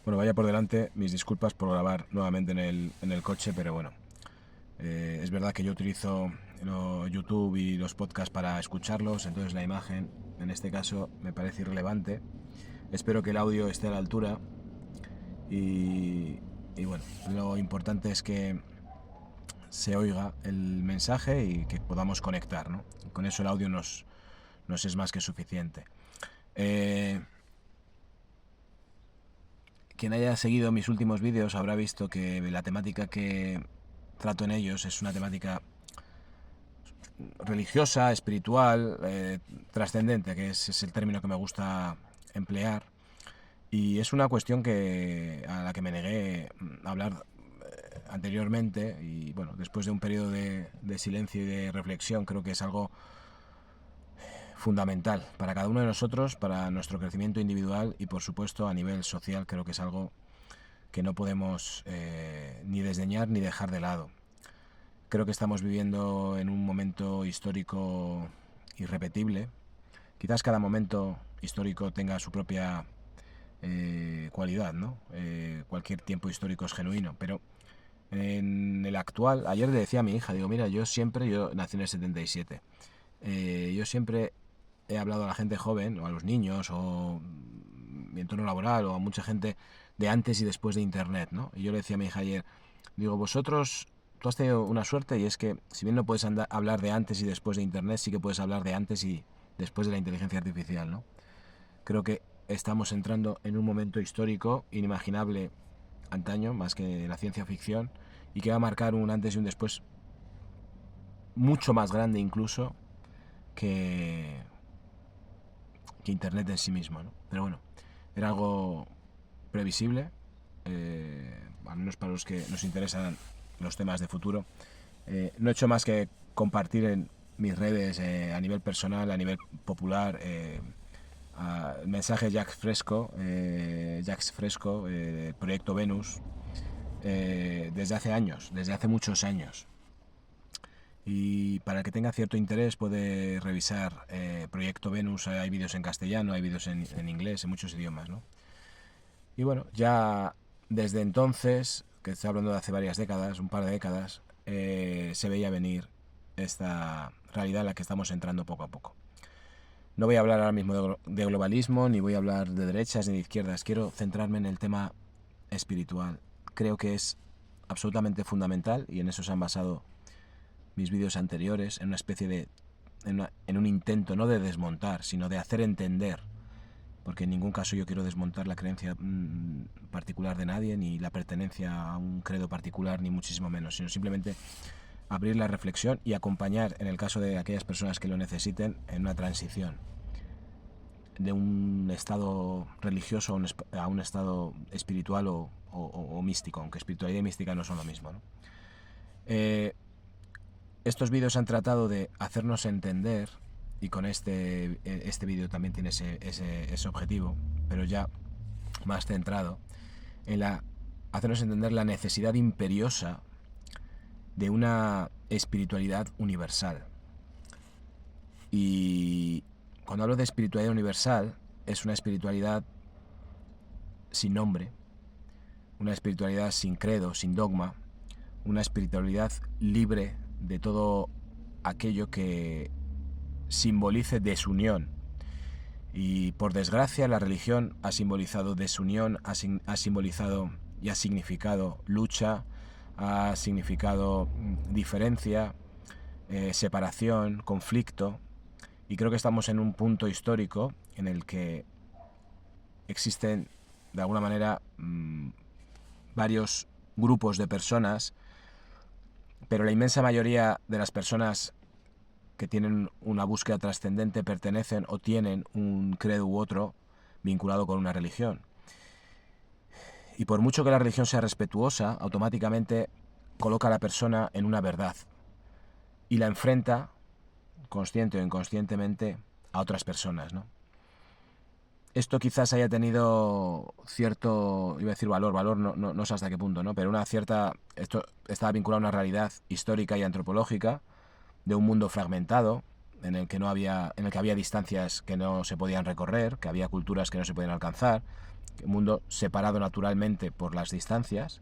Bueno, vaya por delante, mis disculpas por grabar nuevamente en el coche, pero bueno, es verdad que yo utilizo YouTube y los podcasts para escucharlos, entonces la imagen, en este caso, me parece irrelevante. Espero que el audio esté a la altura y bueno, lo importante es que se oiga el mensaje y que podamos conectar, ¿no? Con eso el audio nos es más que suficiente. Quien haya seguido mis últimos vídeos habrá visto que la temática que trato en ellos es una temática religiosa, espiritual, trascendente, que es el término que me gusta emplear. Y es una cuestión a la que me negué a hablar anteriormente y bueno, después de un periodo de silencio y de reflexión, creo que es algo fundamental para cada uno de nosotros, para nuestro crecimiento individual y por supuesto a nivel social. Creo que es algo que no podemos ni desdeñar ni dejar de lado. Creo que estamos viviendo en un momento histórico irrepetible. Quizás cada momento histórico tenga su propia cualidad, ¿no? Cualquier tiempo histórico es genuino, pero en el actual, ayer le decía a mi hija, digo, mira, yo nací en el 77, yo siempre he hablado a la gente joven, o a los niños, o mi entorno laboral, o a mucha gente de antes y después de Internet, ¿no? Y yo le decía a mi hija ayer, digo, tú has tenido una suerte y es que, si bien no puedes hablar de antes y después de Internet, sí que puedes hablar de antes y después de la inteligencia artificial, ¿no? Creo que estamos entrando en un momento histórico inimaginable antaño, más que la ciencia ficción, y que va a marcar un antes y un después mucho más grande incluso que, que Internet en sí mismo, ¿no? Pero bueno, era algo previsible, al menos para los que nos interesan los temas de futuro. No he hecho más que compartir en mis redes a nivel personal, a nivel popular, el mensaje de Jacques Fresco, Proyecto Venus, desde hace años, desde hace muchos años. Y para el que tenga cierto interés puede revisar Proyecto Venus. Hay vídeos en castellano, hay vídeos en inglés, en muchos idiomas, ¿no? Y bueno, ya desde entonces, que estoy hablando de hace varias décadas, un par de décadas, se veía venir esta realidad en la que estamos entrando poco a poco. No voy a hablar ahora mismo de globalismo, ni voy a hablar de derechas ni de izquierdas. Quiero centrarme en el tema espiritual. Creo que es absolutamente fundamental, y en eso se han basado mis vídeos anteriores, en una especie en un intento no de desmontar, sino de hacer entender, porque en ningún caso yo quiero desmontar la creencia particular de nadie, ni la pertenencia a un credo particular, ni muchísimo menos, sino simplemente abrir la reflexión y acompañar, en el caso de aquellas personas que lo necesiten, en una transición de un estado religioso a un estado espiritual o místico, aunque espiritualidad y mística no son lo mismo, ¿no? Estos vídeos han tratado de hacernos entender, y con este vídeo también tiene ese objetivo, pero ya más centrado en hacernos entender la necesidad imperiosa de una espiritualidad universal. Y cuando hablo de espiritualidad universal, es una espiritualidad sin nombre, una espiritualidad sin credo, sin dogma, una espiritualidad libre de todo aquello que simbolice desunión. Y por desgracia la religión ha simbolizado desunión, ha simbolizado y ha significado lucha, ha significado diferencia, separación, conflicto. Y creo que estamos en un punto histórico en el que existen de alguna manera varios grupos de personas, pero la inmensa mayoría de las personas que tienen una búsqueda trascendente pertenecen o tienen un credo u otro vinculado con una religión. Y por mucho que la religión sea respetuosa, automáticamente coloca a la persona en una verdad y la enfrenta, consciente o inconscientemente, a otras personas, ¿no? Esto quizás haya tenido cierto, iba a decir valor no sé hasta qué punto, ¿no? Pero esto estaba vinculado a una realidad histórica y antropológica de un mundo fragmentado, en el que había distancias que no se podían recorrer, que había culturas que no se podían alcanzar, un mundo separado naturalmente por las distancias,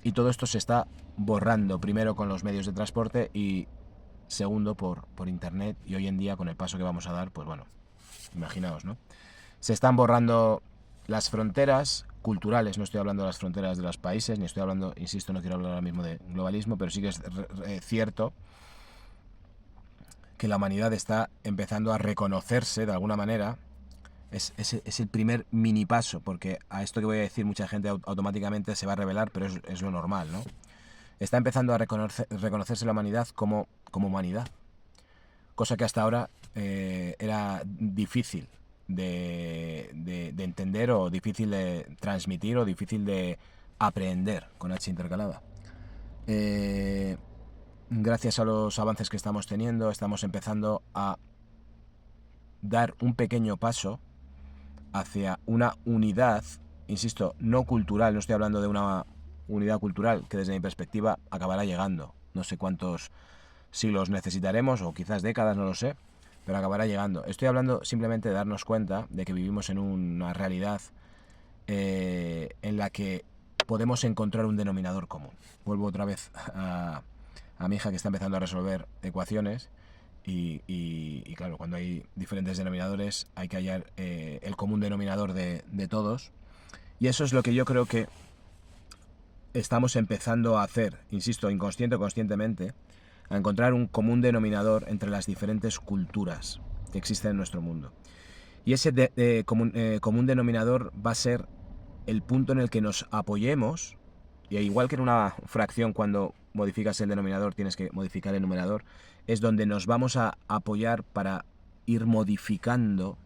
y todo esto se está borrando, primero con los medios de transporte y segundo por internet, y hoy en día con el paso que vamos a dar, pues bueno, imaginaos, ¿no? Se están borrando las fronteras culturales, no estoy hablando de las fronteras de los países, ni estoy hablando, insisto, no quiero hablar ahora mismo de globalismo, pero sí que es cierto que la humanidad está empezando a reconocerse de alguna manera. Es el primer mini paso, porque a esto que voy a decir mucha gente automáticamente se va a revelar, pero es lo normal, ¿no? Está empezando a reconocerse la humanidad como humanidad, cosa que hasta ahora era difícil de entender, o difícil de transmitir, o difícil de aprender, con H intercalada. Gracias a los avances que estamos teniendo, estamos empezando a dar un pequeño paso hacia una unidad, insisto, no cultural. No estoy hablando de una unidad cultural que desde mi perspectiva acabará llegando. No sé cuántos siglos necesitaremos, o quizás décadas, no lo sé, pero acabará llegando. Estoy hablando simplemente de darnos cuenta de que vivimos en una realidad en la que podemos encontrar un denominador común. Vuelvo otra vez a mi hija, que está empezando a resolver ecuaciones, y claro, cuando hay diferentes denominadores hay que hallar el común denominador de todos, y eso es lo que yo creo que estamos empezando a hacer, insisto, inconsciente o conscientemente, a encontrar un común denominador entre las diferentes culturas que existen en nuestro mundo. Y ese común denominador va a ser el punto en el que nos apoyemos, y igual que en una fracción, cuando modificas el denominador tienes que modificar el numerador, es donde nos vamos a apoyar para ir modificando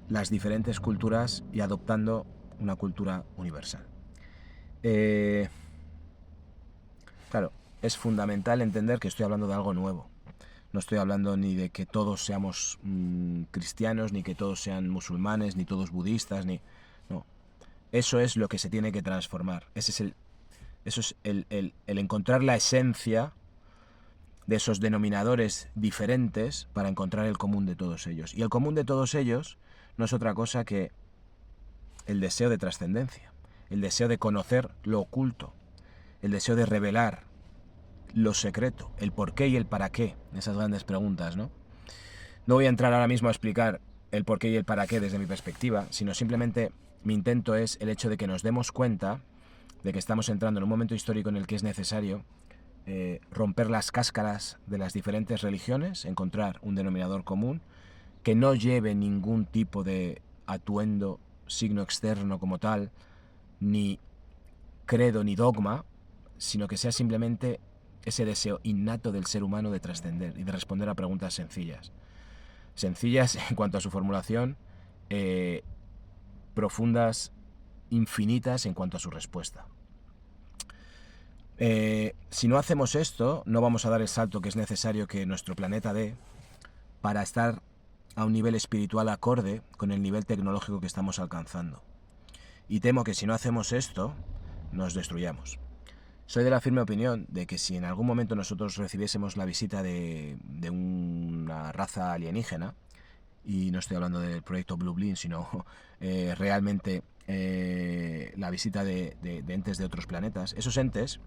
las diferentes culturas y adoptando una cultura universal. Claro, es fundamental entender que estoy hablando de algo nuevo. No estoy hablando ni de que todos seamos cristianos, ni que todos sean musulmanes, ni todos budistas, ni... No. Eso es lo que se tiene que transformar. Eso es el encontrar la esencia de esos denominadores diferentes para encontrar el común de todos ellos. Y el común de todos ellos no es otra cosa que el deseo de trascendencia, el deseo de conocer lo oculto, el deseo de revelar lo secreto, el por qué y el para qué, esas grandes preguntas, ¿no? No voy a entrar ahora mismo a explicar el por qué y el para qué desde mi perspectiva, sino simplemente mi intento es el hecho de que nos demos cuenta de que estamos entrando en un momento histórico en el que es necesario romper las cáscaras de las diferentes religiones, encontrar un denominador común que no lleve ningún tipo de atuendo, signo externo como tal, ni credo ni dogma, sino que sea simplemente ese deseo innato del ser humano de trascender y de responder a preguntas sencillas. Sencillas en cuanto a su formulación, profundas, infinitas en cuanto a su respuesta. Si no hacemos esto, no vamos a dar el salto que es necesario que nuestro planeta dé para estar a un nivel espiritual acorde con el nivel tecnológico que estamos alcanzando. Y temo que si no hacemos esto, nos destruyamos. Soy de la firme opinión de que si en algún momento nosotros recibiésemos la visita de una raza alienígena, y no estoy hablando del proyecto Blue Beam, sino realmente la visita de entes de otros planetas, esos entes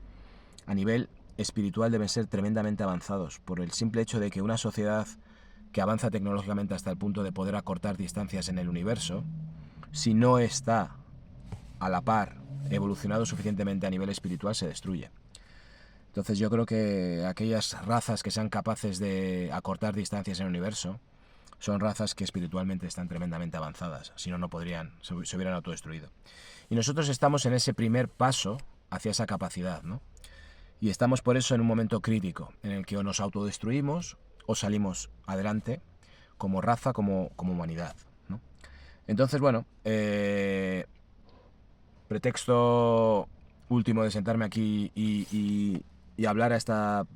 a nivel espiritual deben ser tremendamente avanzados, por el simple hecho de que una sociedad que avanza tecnológicamente hasta el punto de poder acortar distancias en el universo, si no está a la par, evolucionado suficientemente a nivel espiritual, se destruye. Entonces yo creo que aquellas razas que sean capaces de acortar distancias en el universo son razas que espiritualmente están tremendamente avanzadas, si no, no podrían, se hubieran autodestruido. Y nosotros estamos en ese primer paso hacia esa capacidad, ¿no? Y estamos por eso en un momento crítico, en el que o nos autodestruimos o salimos adelante como raza, como humanidad, ¿no? Entonces, bueno, pretexto último de sentarme aquí y hablar a esta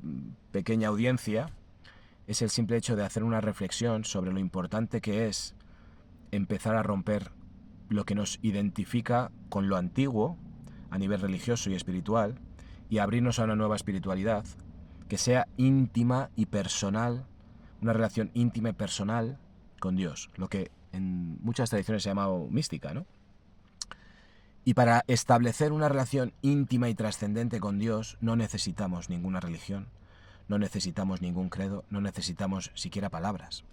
pequeña audiencia es el simple hecho de hacer una reflexión sobre lo importante que es empezar a romper lo que nos identifica con lo antiguo a nivel religioso y espiritual, y abrirnos a una nueva espiritualidad que sea íntima y personal, una relación íntima y personal con Dios, lo que en muchas tradiciones se ha llamado mística, ¿no? Y para establecer una relación íntima y trascendente con Dios no necesitamos ninguna religión, no necesitamos ningún credo, no necesitamos siquiera palabras.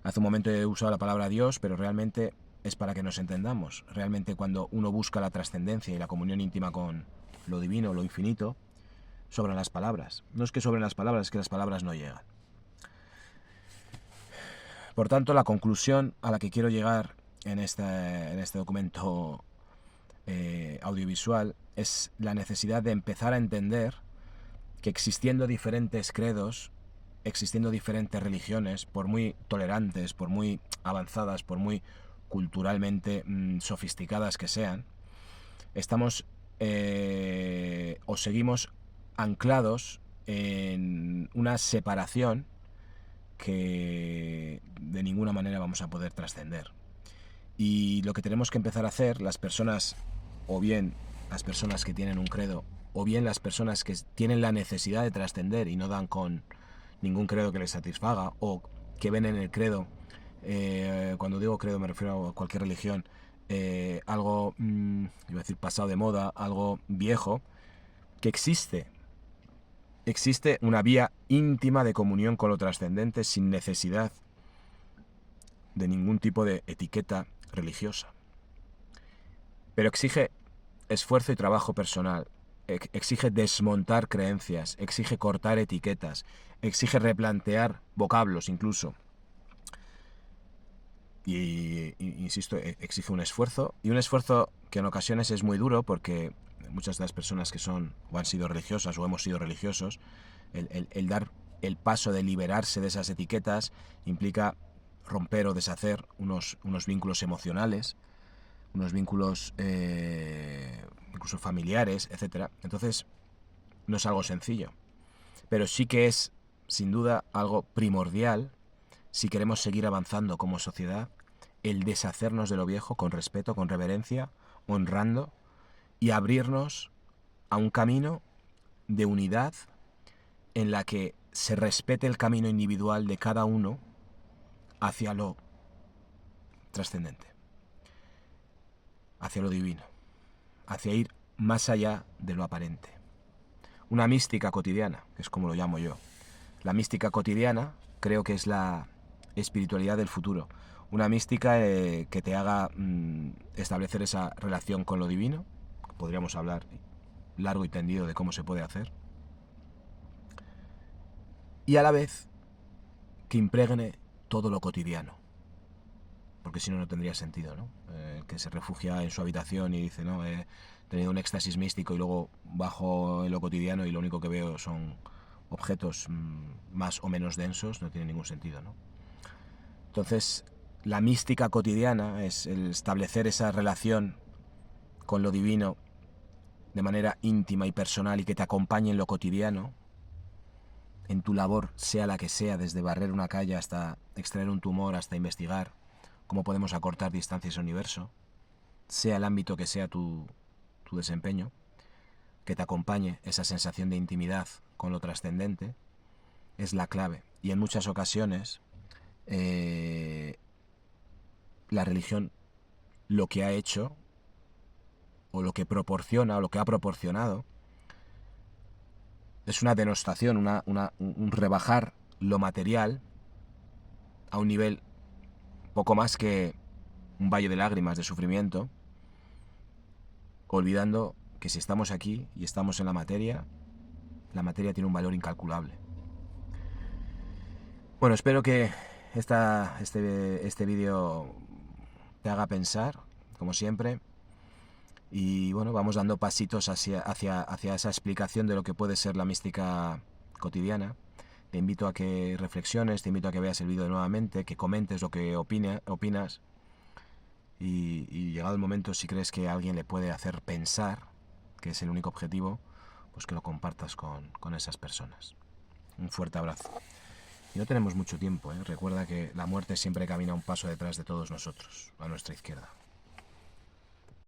Hace un momento he usado la palabra Dios, pero realmente es para que nos entendamos. Realmente cuando uno busca la trascendencia y la comunión íntima con lo divino, lo infinito, sobran las palabras. No es que sobren las palabras, es que las palabras no llegan. Por tanto, la conclusión a la que quiero llegar en este documento audiovisual es la necesidad de empezar a entender que existiendo diferentes credos, existiendo diferentes religiones, por muy tolerantes, por muy avanzadas, por muy culturalmente sofisticadas que sean, estamos o seguimos anclados en una separación que de ninguna manera vamos a poder trascender. Y lo que tenemos que empezar a hacer, las personas, o bien las personas que tienen un credo, o bien las personas que tienen la necesidad de trascender y no dan con ningún credo que les satisfaga, o que ven en el credo, cuando digo credo me refiero a cualquier religión, algo, iba a decir pasado de moda, algo viejo, que existe una vía íntima de comunión con lo trascendente sin necesidad de ningún tipo de etiqueta religiosa. Pero exige esfuerzo y trabajo personal, exige desmontar creencias, exige cortar etiquetas, exige replantear vocablos incluso. Y insisto, exige un esfuerzo, y un esfuerzo que en ocasiones es muy duro porque muchas de las personas que son o han sido religiosas o hemos sido religiosos, el dar el paso de liberarse de esas etiquetas implica romper o deshacer unos vínculos emocionales, unos vínculos incluso familiares, etc. Entonces no es algo sencillo, pero sí que es sin duda algo primordial si queremos seguir avanzando como sociedad, el deshacernos de lo viejo con respeto, con reverencia, honrando y abrirnos a un camino de unidad en la que se respete el camino individual de cada uno hacia lo trascendente, hacia lo divino, hacia ir más allá de lo aparente. Una mística cotidiana, que es como lo llamo yo. La mística cotidiana creo que es la espiritualidad del futuro. Una mística que te haga establecer esa relación con lo divino. Podríamos hablar largo y tendido de cómo se puede hacer. Y a la vez que impregne todo lo cotidiano. Porque si no, no tendría sentido, ¿no? Que se refugia en su habitación y dice, no, he tenido un éxtasis místico y luego bajo en lo cotidiano y lo único que veo son objetos más o menos densos, no tiene ningún sentido, ¿no? Entonces, la mística cotidiana es el establecer esa relación con lo divino de manera íntima y personal y que te acompañe en lo cotidiano, en tu labor, sea la que sea, desde barrer una calle hasta extraer un tumor, hasta investigar cómo podemos acortar distancias al universo, sea el ámbito que sea tu desempeño, que te acompañe esa sensación de intimidad con lo trascendente, es la clave. Y en muchas ocasiones la religión lo que ha hecho, o lo que proporciona, o lo que ha proporcionado, es una denostación, un rebajar lo material a un nivel poco más que un valle de lágrimas, de sufrimiento, olvidando que si estamos aquí y estamos en la materia tiene un valor incalculable. Bueno, espero que este vídeo te haga pensar, como siempre, y bueno, vamos dando pasitos hacia esa explicación de lo que puede ser la mística cotidiana. Te invito a que reflexiones, te invito a que veas el vídeo nuevamente, que comentes lo que opinas, y llegado el momento, si crees que a alguien le puede hacer pensar, que es el único objetivo, pues que lo compartas con esas personas. Un fuerte abrazo. Y no tenemos mucho tiempo, ¿eh? Recuerda que la muerte siempre camina un paso detrás de todos nosotros, a nuestra izquierda.